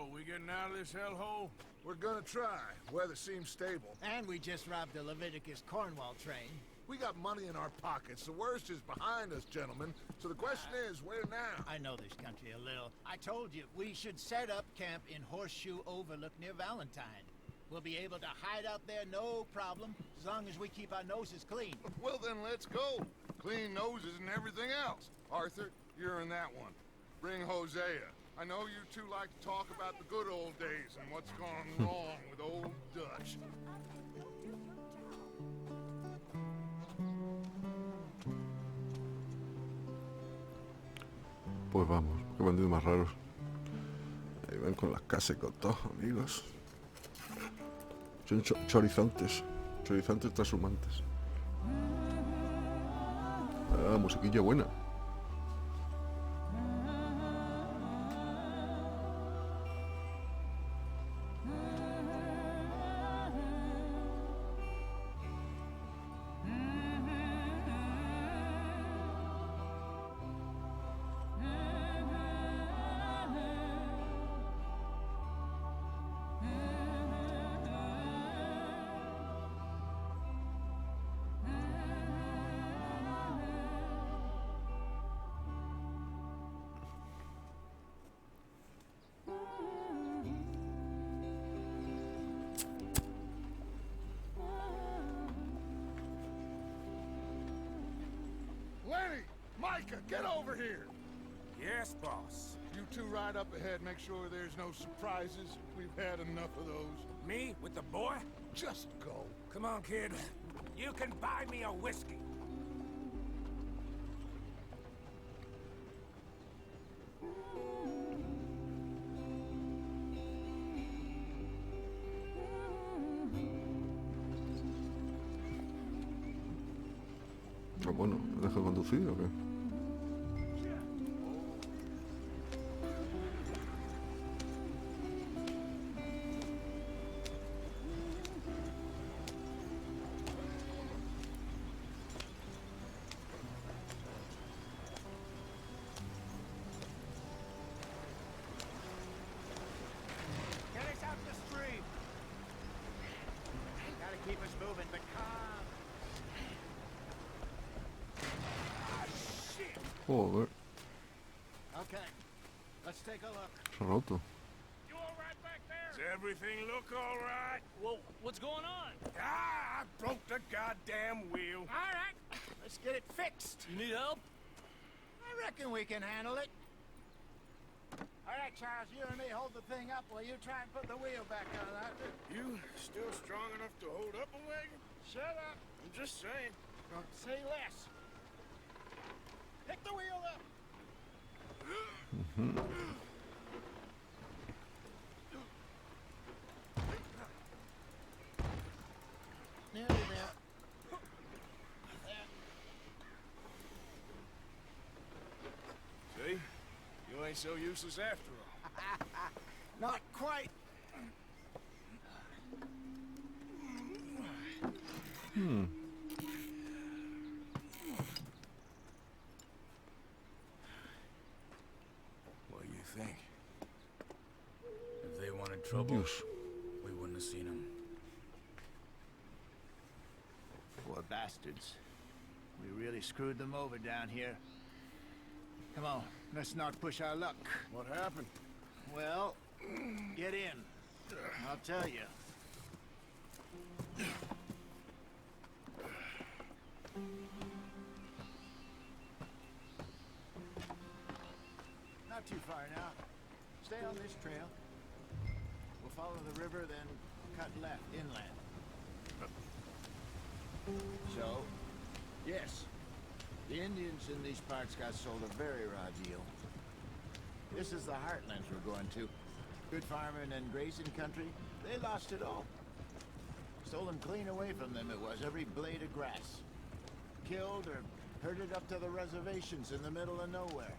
So, we getting out of this hellhole? We're gonna try. Weather seems stable. And we just robbed the Leviticus Cornwall train. We got money in our pockets. The worst is behind us, gentlemen. So the question is, where now? I know this country a little. I told you, we should set up camp in Horseshoe Overlook near Valentine. We'll be able to hide out there, no problem, as long as we keep our noses clean. Well, then let's go. Clean noses and everything else. Arthur, you're in that one. Bring Hosea. I know you two like to talk about the good old days and what's gone wrong with old Dutch. Pues vamos, qué bandidos más raros. Ahí van con las casas y con todo, amigos. Son chorizantes. Chorizantes trashumantes. Ah, musiquilla buena. Lenny! Micah, get over here! Yes, boss. You two ride up ahead, make sure there's no surprises. We've had enough of those. Me with the boy? Just go. Come on, kid. You can buy me a whiskey. Ah, bueno, ¿me deja conducir o qué? Get us out the stream. Gotta keep us moving, but calm. Joder, Okay, let's take a look. se ha roto. You all right back there? Does everything look all right? Well, what's going on? Ah, I broke the goddamn wheel. All right, let's get it fixed. You need help? I reckon we can handle it. All right, Charles, you and me hold the thing up while you try and put the wheel back on, Arthur. You still strong enough to hold up a wagon? Shut up. I'm just saying. Say less. Pick the wheel up. Nearly there. See? You ain't so useless after all. Not quite. What do you think? If they wanted trouble, Dios. we wouldn't have seen them. Poor bastards. We really screwed them over down here. Come on, let's not push our luck. What happened? Well, get in. I'll tell you. Not too far now. Stay on this trail. We'll follow the river, then cut left inland. So, yes, the Indians in these parts got sold a very raw deal. This is the heartlands we're going to. Good farming and grazing country, they lost it all. Stolen clean away from them it was, every blade of grass. Killed or herded up to the reservations in the middle of nowhere.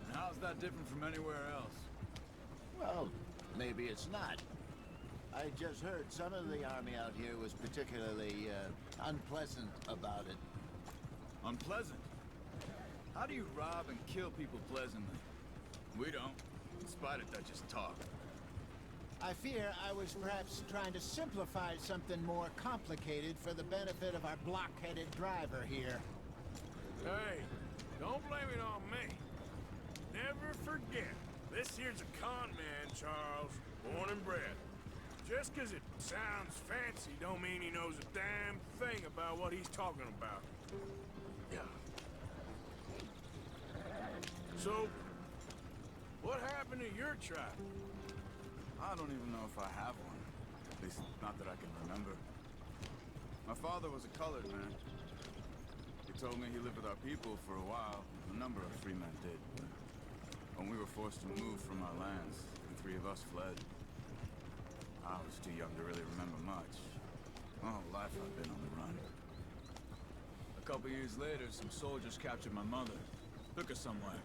And how's that different from anywhere else? Well, maybe it's not. I just heard some of the army out here was particularly unpleasant about it. Unpleasant? How do you rob and kill people pleasantly? We don't, in spite of Dutch's talk. I fear I was perhaps trying to simplify something more complicated for the benefit of our block-headed driver here. Hey, don't blame it on me. Never forget, this here's a con man, Charles, born and bred. Just 'cause it sounds fancy don't mean he knows a damn thing about what he's talking about. Yeah. So, what happened to your tribe? I don't even know if I have one. At least, not that I can remember. My father was a colored man. He told me he lived with our people for a while. A number of free men did. But when we were forced to move from our lands, the 3 of us fled. I was too young to really remember much. My whole life I've been on the run. A couple years later, some soldiers captured my mother. Took her somewhere.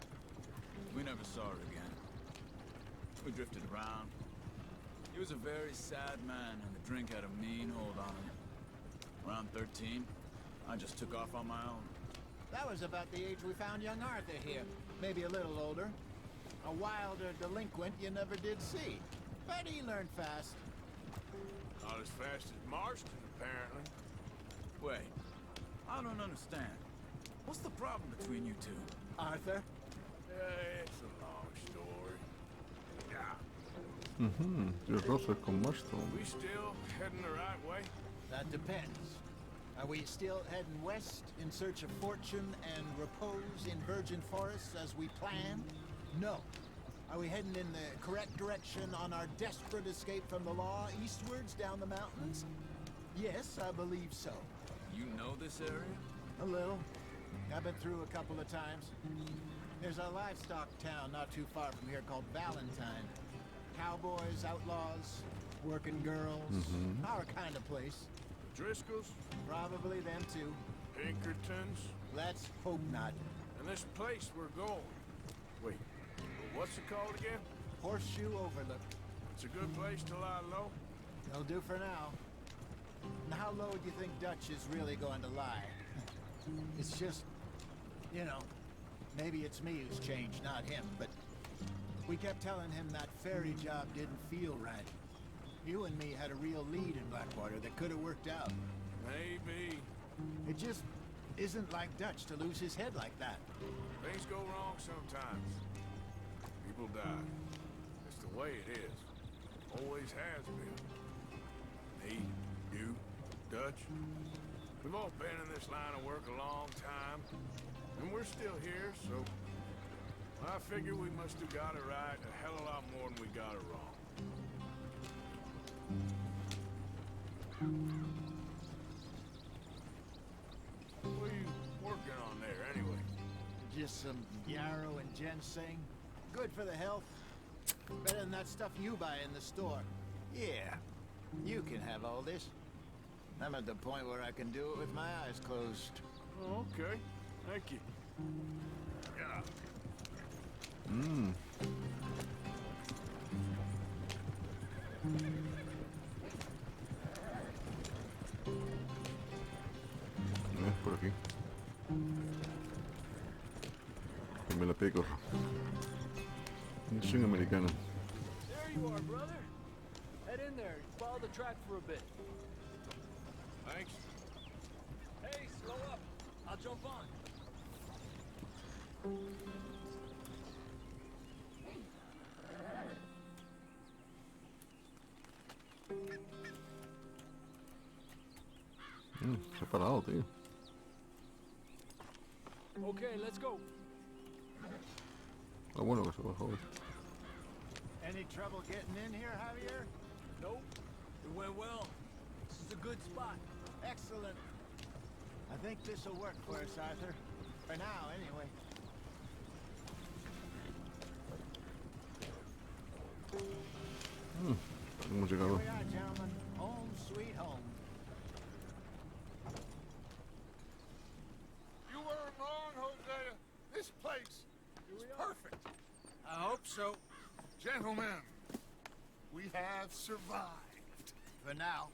We never saw her again. We drifted around. He was a very sad man, and the drink had a mean hold on him. Around 13, I just took off on my own. That was about the age we found young Arthur here. Maybe a little older. A wilder delinquent you never did see. But he learned fast. Not as fast as Marston, apparently. Wait, I don't understand. What's the problem between you two? Arthur? It's a long story. Yeah. Tienes roces con Marston. We still heading the right way? That depends. Are we still heading west in search of fortune and repose in virgin forests as we planned? No. Are we heading in the correct direction on our desperate escape from the law eastwards down the mountains? Yes, I believe so. You know this area? A little. I've been through a couple of times. There's a livestock town not too far from here called Valentine. Cowboys, outlaws, working girls, our kind of place. Driscoll's? Probably them too. Pinkertons? Let's hope not. And this place we're going. Wait, what's it called again? Horseshoe Overlook. It's a good place to lie low? They'll do for now. Now, how low do you think Dutch is really going to lie? It's just, you know, maybe it's me who's changed, not him, but we kept telling him that ferry job didn't feel right. You and me had a real lead in Blackwater that could have worked out. Maybe. It just isn't like Dutch to lose his head like that. Things go wrong sometimes. People die. It's the way it is. Always has been. Me, you, Dutch. We've all been in this line of work a long time. And we're still here, so I figure we must have got it right a hell of a lot more than we got it wrong. What are you working on there, anyway? Just some yarrow and ginseng. Good for the health. Better than that stuff you buy in the store. Yeah, you can have all this. I'm at the point where I can do it with my eyes closed. Oh, okay. Thank you. Yeah. Por aquí. Que me la pegue, corro. Soy americano. There you are, brother. Head in there and follow the track for a bit. Thanks. Hey, slow up. I'll jump on. Se ha parado, tío. Okay, let's go. Ah, bueno, que se bajó. Any trouble getting in here, Javier? Nope. It went well. This is a good spot. Excellent. I think this will work for us, Arthur. For now, anyway. Hemos Here llegado. we are, gentlemen. Home sweet home. You weren't wrong, Hosea. This place is perfect. I hope so. Gentlemen, we have survived. For now.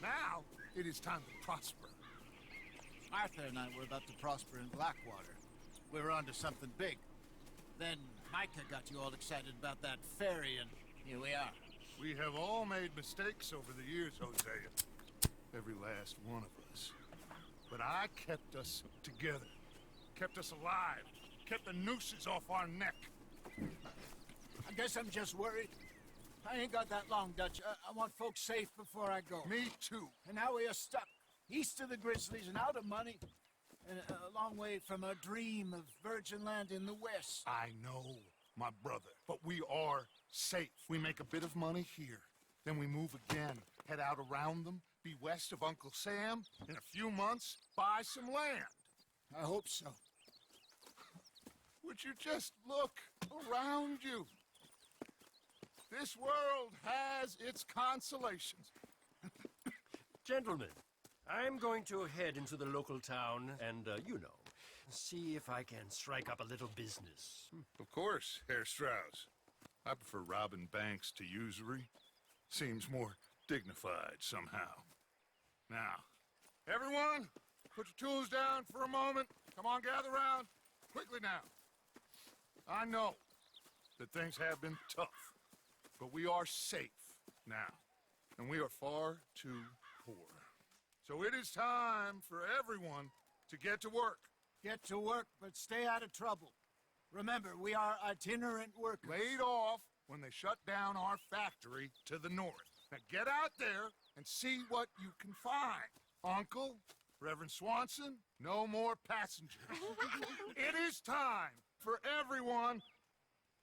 Now, it is time to prosper. Arthur and I were about to prosper in Blackwater. We were onto something big. Then Micah got you all excited about that ferry, and here we are. We have all made mistakes over the years, Hosea. Every last one of us. But I kept us together. Kept us alive. Kept the nooses off our neck. I guess I'm just worried. I ain't got that long, Dutch. I want folks safe before I go. Me too. And now we are stuck. East of the Grizzlies and out of money. And a long way from a dream of virgin land in the west. I know, my brother. But we are safe. We make a bit of money here. Then we move again. Head out around them. Be west of Uncle Sam. In a few months, buy some land. I hope so. Would you just look around you? This world has its consolations. Gentlemen, I'm going to head into the local town and, see if I can strike up a little business. Of course, Herr Strauss. I prefer robbing banks to usury. Seems more dignified somehow. Now, everyone, put your tools down for a moment. Come on, gather round. Quickly now. I know that things have been tough, but we are safe now, and we are far too poor. So it is time for everyone to get to work. Get to work, but stay out of trouble. Remember, we are itinerant workers. Laid off when they shut down our factory to the north. Now get out there and see what you can find. Uncle, Reverend Swanson, no more passengers. It is time for everyone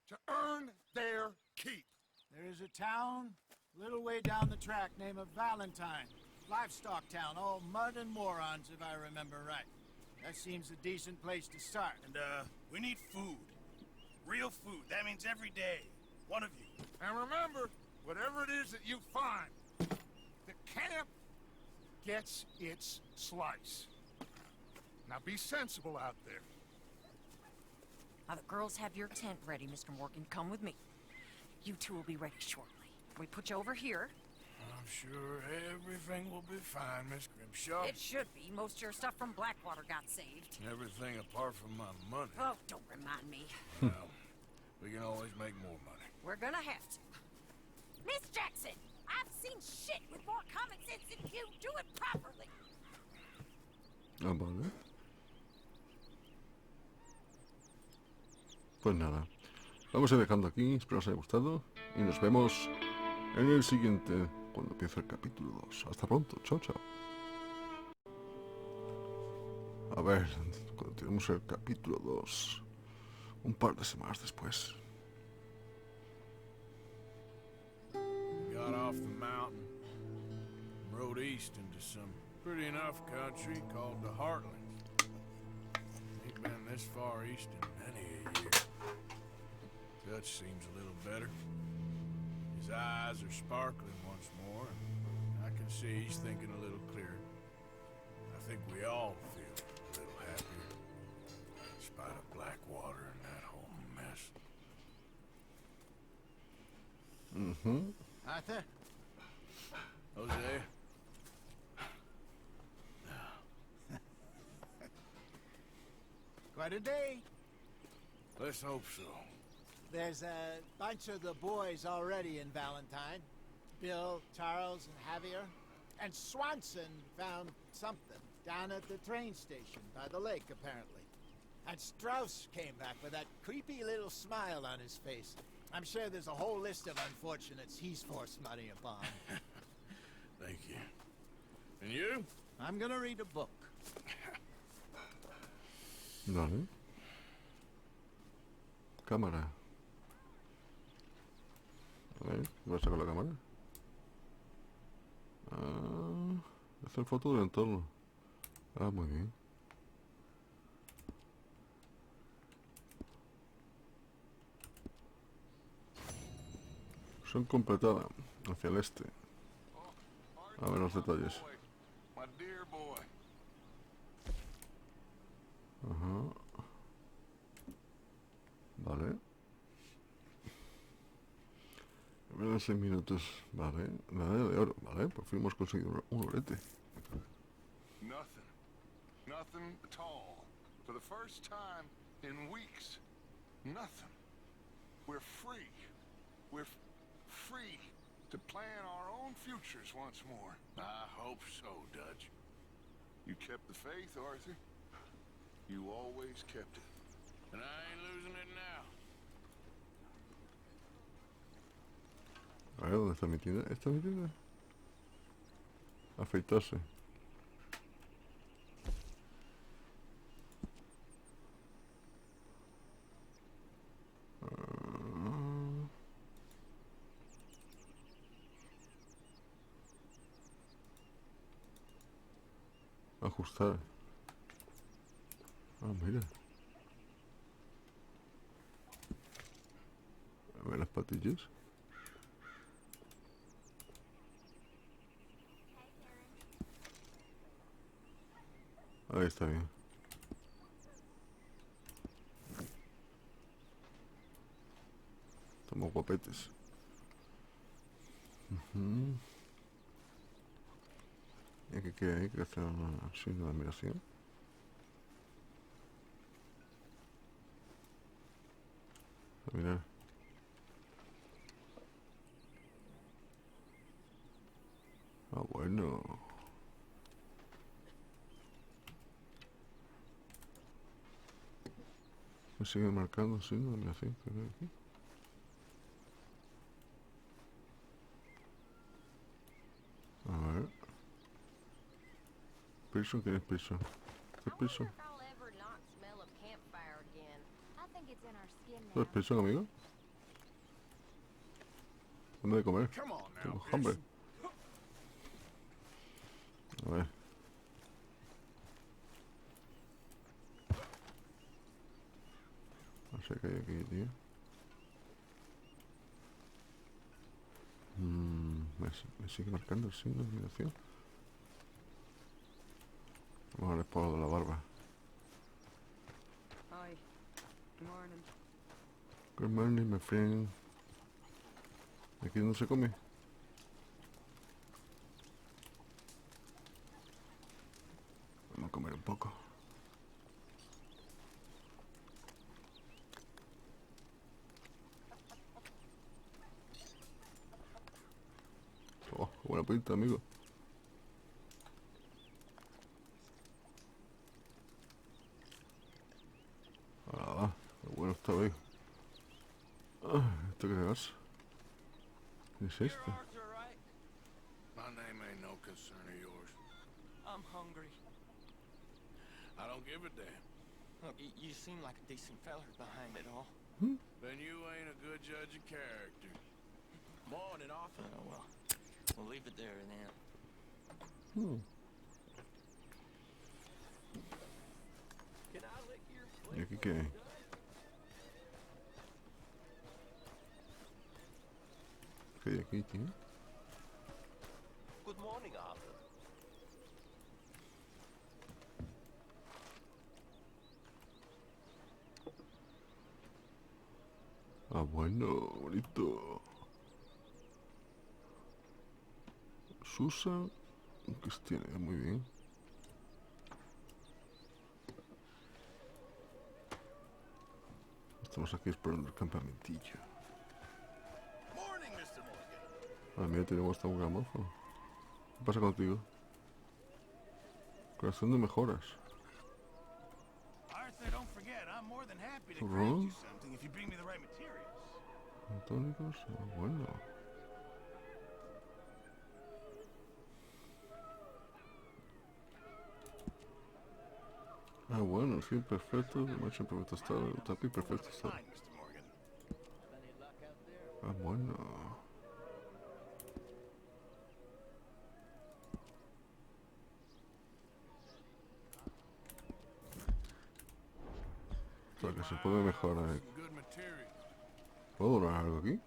to earn their keep. There is a town a little way down the track named Valentine. Livestock town, all mud and morons, if I remember right. That seems a decent place to start. And, we need food. Real food. That means every day. One of you. And remember, whatever it is that you find, the camp gets its slice. Now be sensible out there. Now the girls have your tent ready, Mr. Morgan. Come with me. You two will be ready shortly. We put you over here. I'm sure everything will be fine, Miss Grimshaw. It should be. Most of your stuff from Blackwater got saved. Everything apart from my money. Oh, don't remind me. Well, we can always make more money. We're gonna have to. Miss Jackson, I've seen shit with more common sense than you. Do it properly. Ah, vale. Pues nada, vamos a ir dejando aquí, espero os haya gustado y nos vemos en el siguiente, cuando empiece el capítulo 2. Hasta pronto, chao, chao. A ver, cuando tenemos el capítulo 2, un par de semanas después. Got off the mountain, rode east into some pretty enough country called the Heartlands. Ain't been this far east in many a year. Dutch seems a little better. His eyes are sparkling once more, and I can see he's thinking a little clearer. I think we all feel a little happier, in spite of Blackwater and that whole mess. Mm-hmm. Arthur? Jose? Quite a day. Let's hope so. There's a bunch of the boys already in Valentine. Bill, Charles, and Javier. And Swanson found something down at the train station by the lake, apparently. And Strauss came back with that creepy little smile on his face. I'm sure there's a whole list of unfortunates he's forced money upon. Thank you. And you? I'm gonna read a book. Vale. Cámara. A ver, ¿qué pasa con la cámara? Ah, hacer foto del entorno. Ah, muy bien. Son completada hacia el este. A ver los detalles. My dear boy. Ajá. Vale. Menos de 6 minutos. Vale. Nada de oro. Vale, por fin hemos conseguido un orete. Nothing. Nothing at all. For the first time in weeks. Nothing. We're free. We're free. to plan our own futures once more. I hope so, Dutch. You kept the faith, Arthur. You always kept it. And I ain't losing it now. A ver, ¿dónde está mi tienda? ¿Esta es mi tienda? Afeitarse. Ajustar. Ah, mira. A ver las patillas. Ahí está bien. Estamos guapetes. ¿Y aquí qué hay? Que hacer una signo de admiración. A mirar. Ah, bueno. Me sigue marcando signo de admiración. ¿Qué hay aquí? A ver. Prison, ¿quién es Prison? ¿Qué es Prison? ¿Qué es Prison, amigo? ¿Dónde de comer? Tengo hambre. A ver. No sé qué hay aquí, tío. Me sigue marcando el signo de admiración. Vamos al esporo de la barba. Hi. Good morning. Good morning, my friend. ¿Aquí no se come? Vamos a comer un poco. Oh, qué buena pinta, amigo. Ah, qué bueno está, amigo. ¿Esto qué es? ¿Qué es esto? My name ain't no concern of yours. I'm hungry. I don't give a damn. Look, you seem like a decent feller behind it all. Then you ain't a good judge of character. Morning, Arthur. Well, we'll leave it there then. Can I lick your ¿Y plate? aquí qué hay? ¿Qué hay aquí, tío? Good morning, Arthur. Ah, bueno, bonito. Susan, que tiene muy bien. Estamos aquí explorando el campamentillo. Morning, Mr. Morgan. Ah, mira, tenemos hasta un gramófono. ¿Qué pasa contigo? Corazón de mejoras. Arthur, don't forget, I'm more than happy to Uh-huh. grant you something if you bring me the right materials. Tónicos, ah, bueno. Ah, bueno, el film perfecto, el macho en perfecto estado, el tapi perfecto estado. Fine, Mr. Morgan. Ah, bueno. O sea, que se puede mejorar. Some good materials. ¿Puedo donar algo aquí?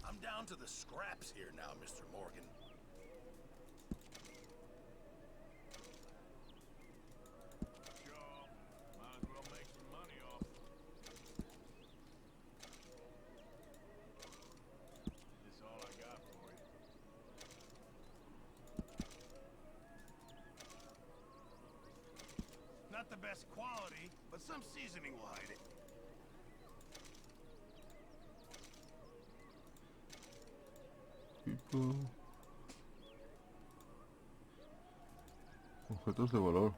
I'm down to the scraps here now, Mr. Morgan. Sure. Might as well make some money off. This is all I got for you. Not the best quality, but some seasoning will hide it. Objetos de valor.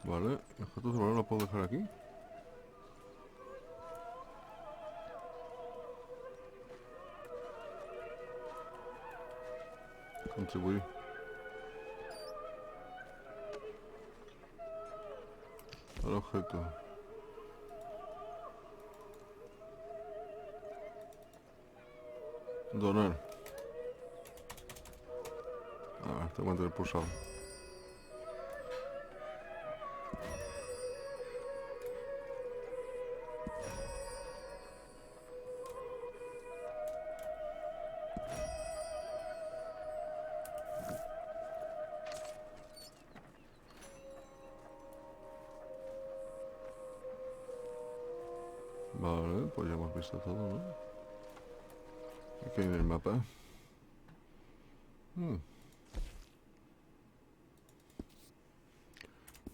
Vale, objetos de valor lo puedo dejar aquí. Contribuir. Al objeto. Donar. Tengo que mantener pulsado. Vale, pues ya hemos visto todo, ¿no? Aquí en el mapa.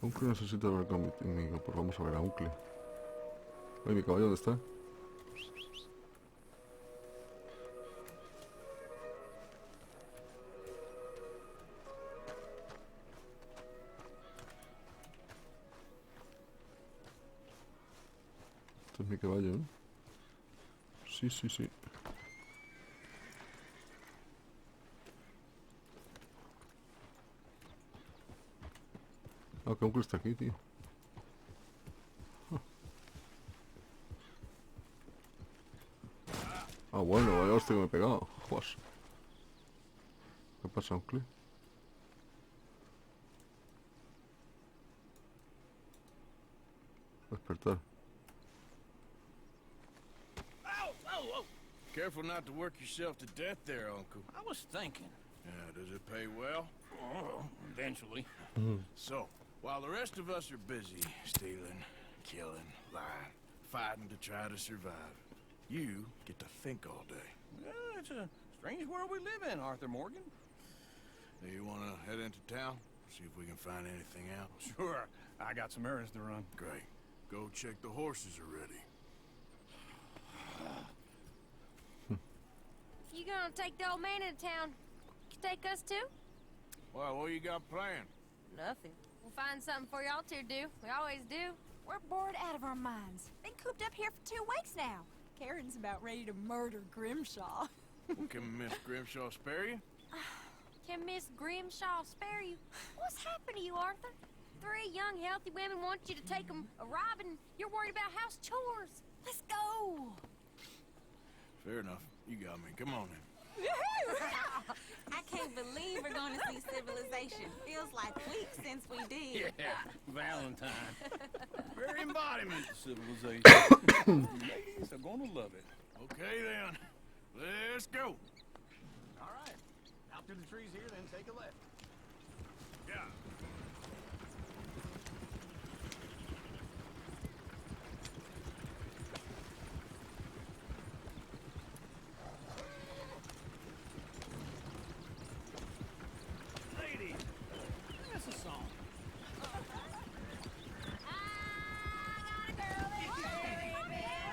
Uncle necesita hablar conmigo. Pues vamos a ver a Uncle. Oye, mi caballo, ¿dónde está? Este es mi caballo, ¿no? Sí, sí, sí. Ah, que Uncle está aquí, tío. Ah, bueno, vaya hostia que me he pegado. Joder. ¿Qué pasa, Uncle? Despertar. Careful not to work yourself to death there, Uncle. I was thinking. Yeah, does it pay well? Oh, eventually. So, while the rest of us are busy stealing, killing, lying, fighting to try to survive, you get to think all day. Well, it's a strange world we live in, Arthur Morgan. Do you want to head into town? See if we can find anything out? Sure. I got some errands to run. Great. Go check the horses are ready. You gonna take the old man into town? You take us too? Well, what you got planned? Nothing. We'll find something for y'all to do. We always do. We're bored out of our minds. Been cooped up here for 2 weeks now. Karen's about ready to murder Grimshaw. Well, can Miss Grimshaw spare you? Can Miss Grimshaw spare you? What's happened to you, Arthur? 3 young, healthy women want you to take them a robbing. You're worried about house chores. Let's go. Fair enough. You got me. Come on then. I can't believe we're going to see civilization. Feels like weeks since we did. Yeah, Valentine. Very embodiment of civilization. Ladies are gonna love it. Okay then. Let's go. All right. Out through the trees here, then take a left. Yeah. Ladies, that's a song.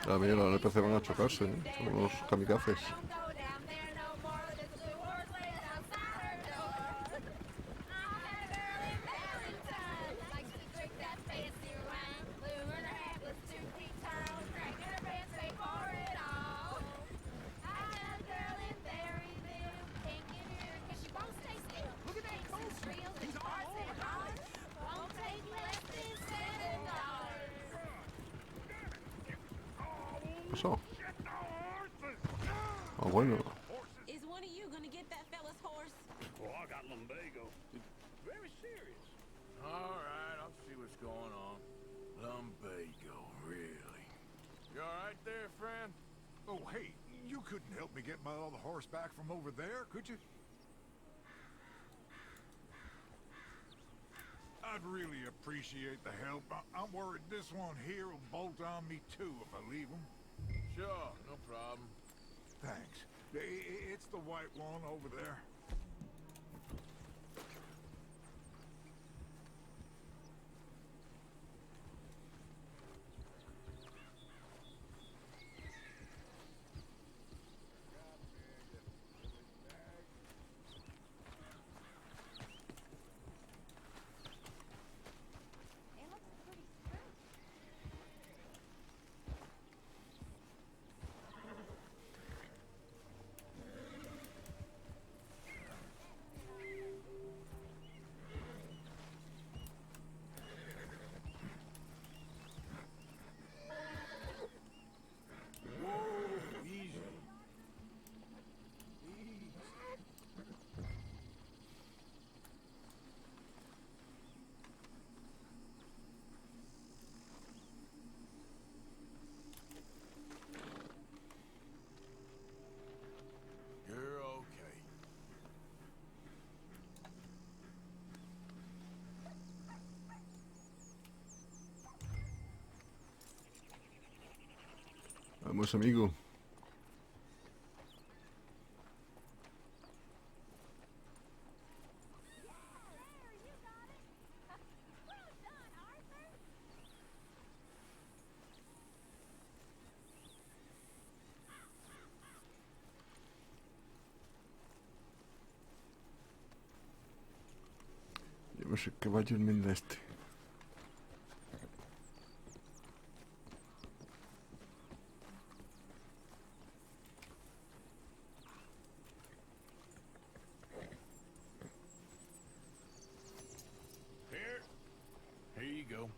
Ah, mira, los NPC van a chocarse, ¿eh? Son unos kamikazes. ¿Qué pasó? Ah, bueno. Is one of you going to get that fella's horse? Well, I got lumbago. It's very serious. All right, I'll see what's going on. Lumbago, really? You all right there, friend? Oh, hey, you couldn't help me get my other horse back from over there, could you? I'd really appreciate the help. I'm worried this one here will bolt on me too if I leave him. Sure, no problem. Thanks. It's the white one over there. Vamos, amigo. Llevamos el caballo enmienda este. Here you go.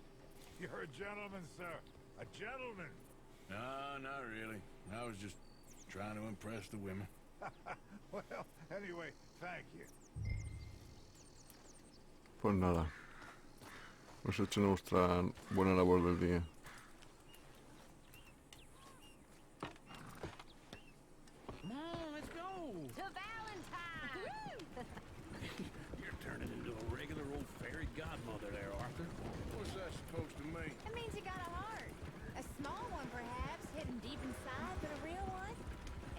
You're a gentleman, sir. A gentleman. No, not really. I was just trying to impress the women. Well, anyway, thank you. Pues nada. Hemos hecho nuestra buena labor del día. Come on, let's go. To Valentine! You're turning into a regular old fairy godmother there, Arthur. What's that supposed to mean? It means you got a heart. A small one, perhaps, hidden deep inside, but a real one.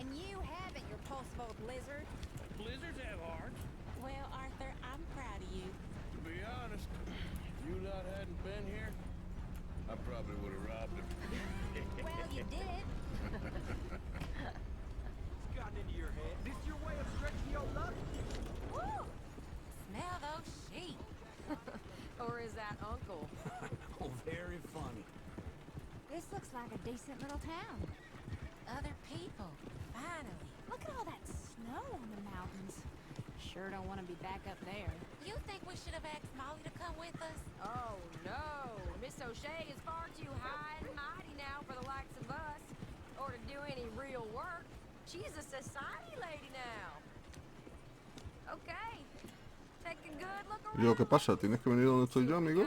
And you haven't, you repulsive old blizzard. Blizzards have hearts. Well, Arthur, I'm proud of you. To be honest, if you lot hadn't been here, I probably would have robbed him. Well, you did. It's gotten into your head. This your way of stretching your luck? Woo! Smell those sheep. Or is that Uncle? Oh, very funny. This looks like a decent little town. Other people. Finally. Look at all that snow on the mountains. Sure don't want to be back up there. You think we should have asked Molly to come with us? Oh, no. Miss O'Shea is far too high and mighty now for the likes of us. Or to do any real work. She's a society lady now. Okay. Take a good look around. Digo, ¿qué pasa? ¿Tienes que venir donde estoy yo, amigo?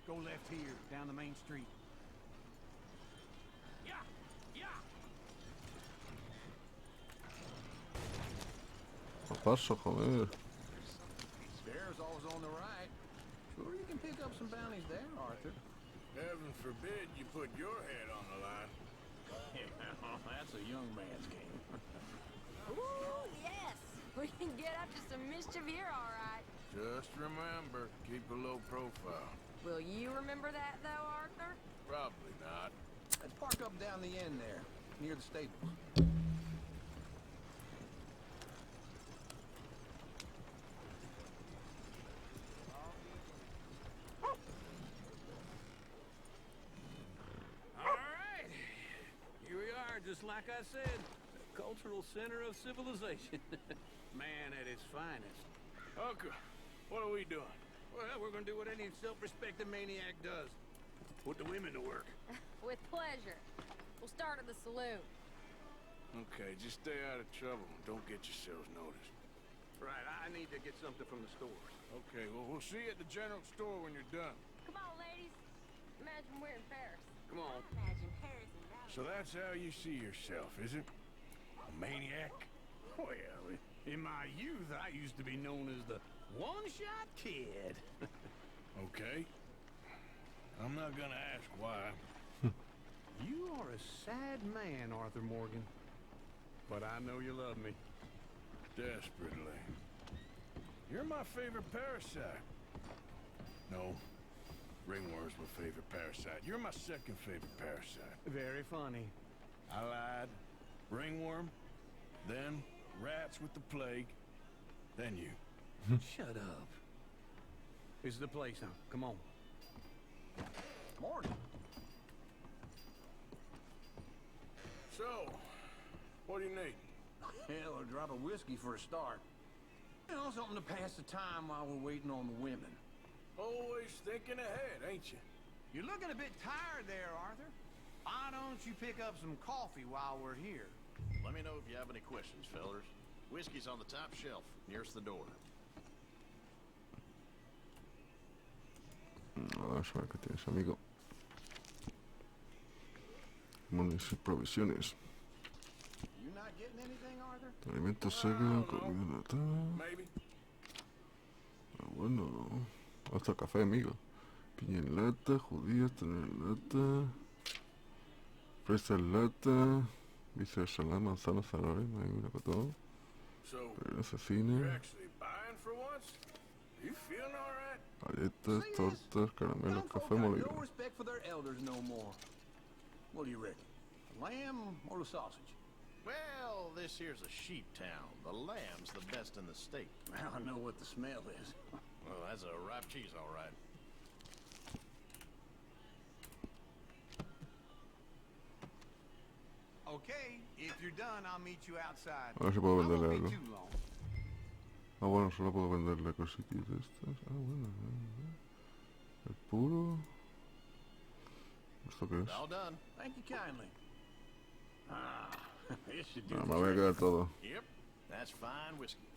Go left here, down the main street. Yeah, yeah. ¿Qué pasa, joder? Bear's always on the right. Sure you can pick up some bounties there, Arthur. Heaven forbid you put your head on the line. That's a young man's game. Ooh, yes. We can get up to some mischief here, all right. Just remember, keep a low profile. Will you remember that, though, Arthur? Probably not. Let's park up down the end there, near the stables. All right. Here we are, just like I said. The cultural center of civilization. Man at his finest. Uncle, what are we doing? Well, we're gonna do what any self-respecting maniac does. Put the women to work. With pleasure. We'll start at the saloon. Okay, just stay out of trouble. Don't get yourselves noticed. Right, I need to get something from the stores. Okay, well, we'll see you at the general store when you're done. Come on, ladies. Imagine we're in Paris. Come on. Imagine Paris and Valentine. So that's how you see yourself, is it? A maniac? Well, in my youth, I used to be known as the one-shot kid. Okay. I'm not gonna ask why. You are a sad man, Arthur Morgan. But I know you love me. Desperately. You're my favorite parasite. No. Ringworm's my favorite parasite. You're my second favorite parasite. Very funny. I lied. Ringworm. Then rats with the plague. Then you. Shut up. This is the place now. Come on. Morning. So, what do you need? Hell, a drop of whiskey for a start. You know, something to pass the time while we're waiting on the women. Always thinking ahead, ain't you? You're looking a bit tired there, Arthur. Why don't you pick up some coffee while we're here? Let me know if you have any questions, fellers. Whiskey's on the top shelf, nearest the door. Vamos a ver qué tienes, amigo. Municiones y provisiones. You not getting anything, Arthur? Alimentos secos, comida enlatada. Maybe. Ah, bueno. Hasta café, amigo. Piña en lata, judías, tener en lata. Fresa en lata, vice de salada, manzana, zanahoria, maíz, cotón, So, asesino, you're actually buying for once? You feeling all right? galletas, tortas, caramelos, café No molido. respect for their elders no more. What do you reckon? The lamb or the sausage? Well, this here's a sheep town. The lamb's the best in the state. I know what the smell is. Well, that's a ripe cheese, all right. Okay, if you're done, I'll meet you outside. A ver si puedo I venderle won't be algo. too long. Ah, bueno, solo puedo venderle cositas de estas. Ah, bueno. El puro. ¿Esto qué es? All done. Thank you kindly. Ah, this should do Ah, the me voy a trick. quedar todo. Yep, that's fine whiskey.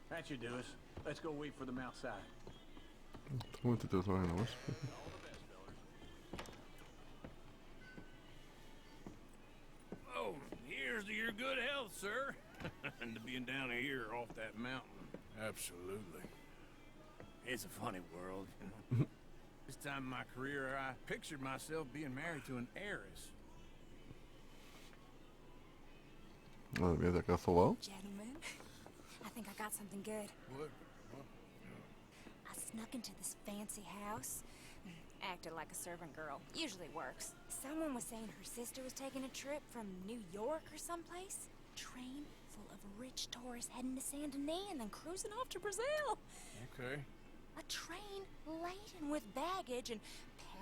That should do us. Let's go wait for them outside. Un momentito, otra vez nomás. All the best, fellas. Oh, here's to your good health, sir. And to being down here off that mountain. Absolutely. It's a funny world, you know. This time in my career, I pictured myself being married to an heiress. Madre mía, ¿te has sobado? Gentlemen, I think I got something good. What? I snuck into this fancy house, acted like a servant girl. Usually works. Someone was saying her sister was taking a trip from New York or someplace. Train full of rich tourists heading to Saint Denis and then cruising off to Brazil. Okay. A train laden with baggage and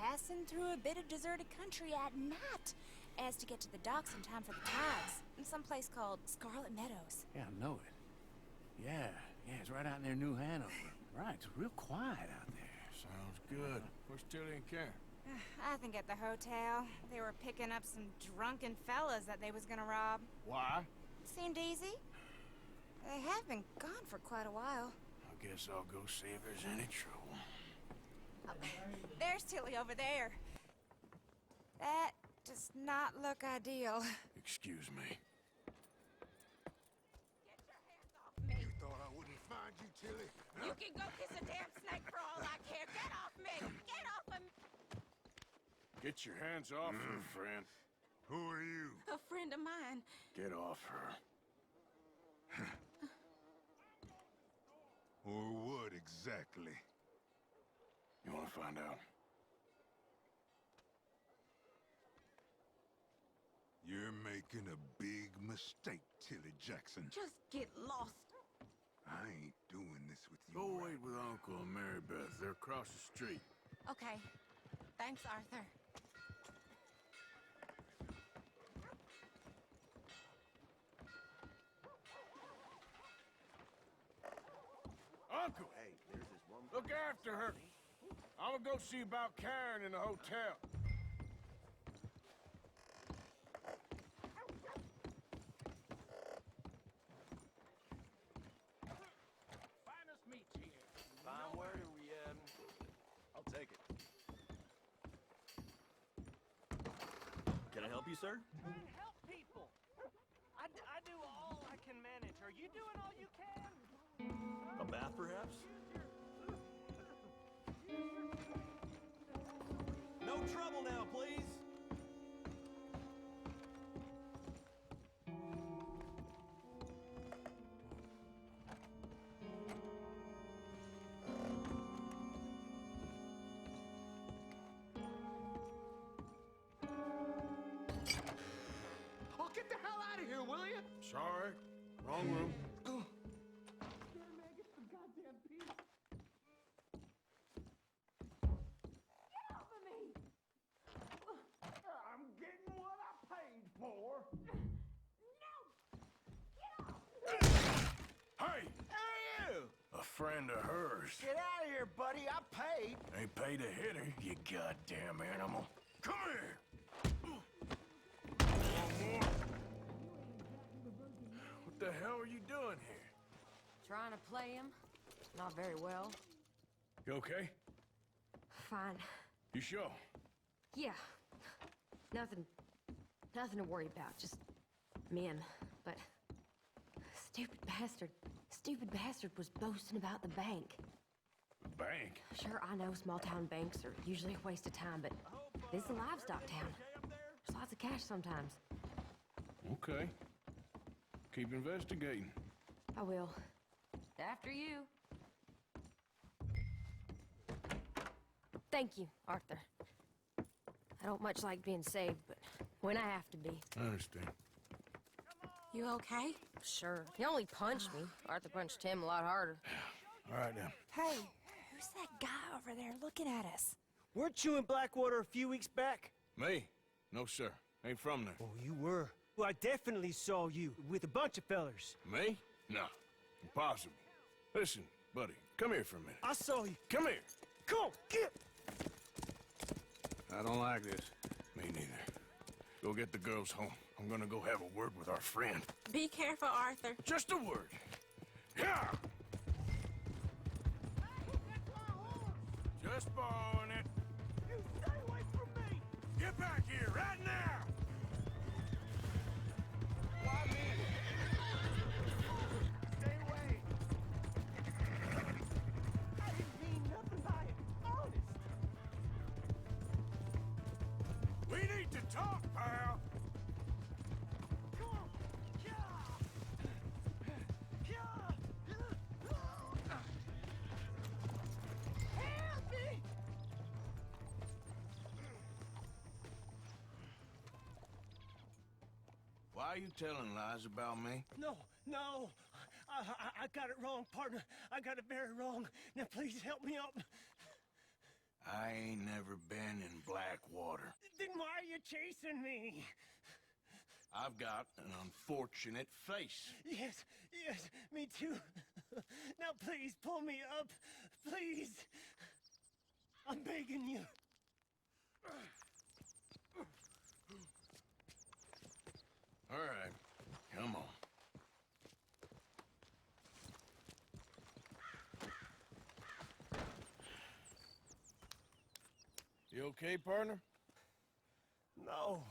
passing through a bit of deserted country at night as to get to the docks in time for the tides in some place called Scarlet Meadows. Yeah, I know it. Yeah, it's right out near New Hanover. Right, it's real quiet out there. Sounds good. Where's Tilly and Karen? I think at the hotel. They were picking up some drunken fellas that they was gonna rob. Why? Seemed easy. They have been gone for quite a while. I guess I'll go see if there's any trouble. Oh, there's Tilly over there. That does not look ideal. Excuse me. Get your hands off me. You thought I wouldn't find you, Tilly? You can go kiss a damn snake for all I care. Get off me! Get off of me! Get your hands off her, friend. Who are you? A friend of mine. Get off her. Or what exactly? You want to find out? You're making a big mistake, Tilly Jackson. Just get lost. I ain't doing this with you. Go wait with Uncle and Mary Beth. They're across the street. Okay. Thanks, Arthur. Uncle! Hey, there's this one. Look after her. I'm gonna go see about Karen in the hotel. Finest meats here. Fine word, are we, I'll take it. Can I help you, sir? Help people. I do all I can manage. Are you doing all you can? A bath, perhaps? No trouble now, please. Oh, get the hell out of here, will you? Sorry. Wrong room. I'm getting what I paid for. Hey! Hey, you! A friend of hers. Get out of here, buddy. I paid. Ain't paid to hit her, you goddamn animal. Come here! One more. What the hell are you doing here? Trying to play him? Not very well. You okay? Fine. You sure? Yeah. Nothing to worry about. Just men. But stupid bastard was boasting about the bank. Bank? Sure, I know small-town banks are usually a waste of time, but this is a livestock town. There's lots of cash sometimes. Okay. Keep investigating. I will. After you. Thank you, Arthur. I don't much like being saved, but when I have to be. I understand. You okay? Sure. He only punched me. Arthur punched him a lot harder. All right, then. Hey, who's that guy over there looking at us? Weren't you in Blackwater a few weeks back? Me? No, sir. Ain't from there. Oh, you were. Well, I definitely saw you with a bunch of fellers. Me? No. Impossible. Listen, buddy, come here for a minute. I saw you. Come here. Come on, get! I don't like this. Me neither. Go get the girls home. I'm gonna go have a word with our friend. Be careful, Arthur. Just a word. Yeah! Just borrowing it. You stay away from me! Get back here right now! Why me? Stay away! I didn't mean nothing by it. Honest. We need to talk, pal. Come on. Help me! Why are you telling lies about me? No. I got it wrong, partner. I got it very wrong. Now, please help me up. I ain't never been in Blackwater. Then why are you chasing me? I've got an unfortunate face. Yes, me too. Now, please, pull me up. Please. I'm begging you. All right, come on. You okay, partner? No.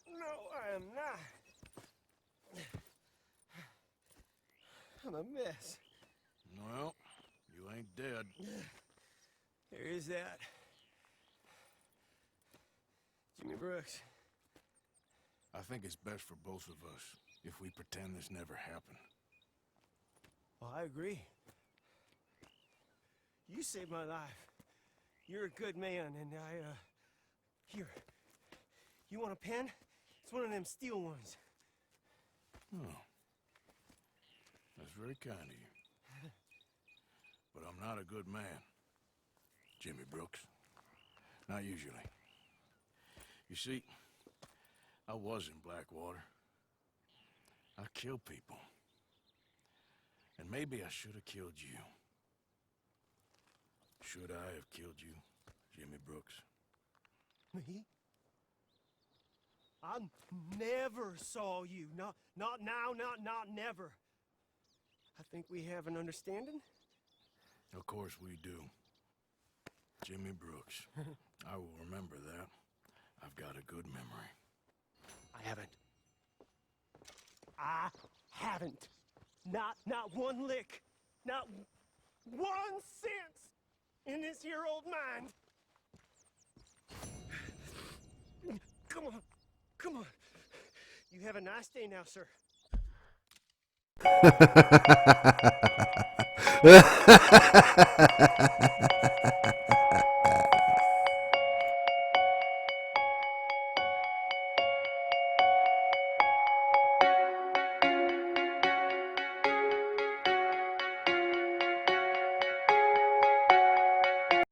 No, I am not. I'm a mess. Well, you ain't dead. There is that. Jimmy Brooks. I think it's best for both of us if we pretend this never happened. Well, I agree. You saved my life. You're a good man, and here. You want a pen? It's one of them steel ones. Oh. That's very kind of you. But I'm not a good man, Jimmy Brooks. Not usually. You see, I was in Blackwater. I killed people. And maybe I should have killed you. Should I have killed you, Jimmy Brooks? Me? I never saw you. Not now, not never. I think we have an understanding. Of course we do. Jimmy Brooks. I will remember that. I've got a good memory. I haven't. Not one lick. Not 1 cent in this here old mind. Come on. You have a nice day now, sir.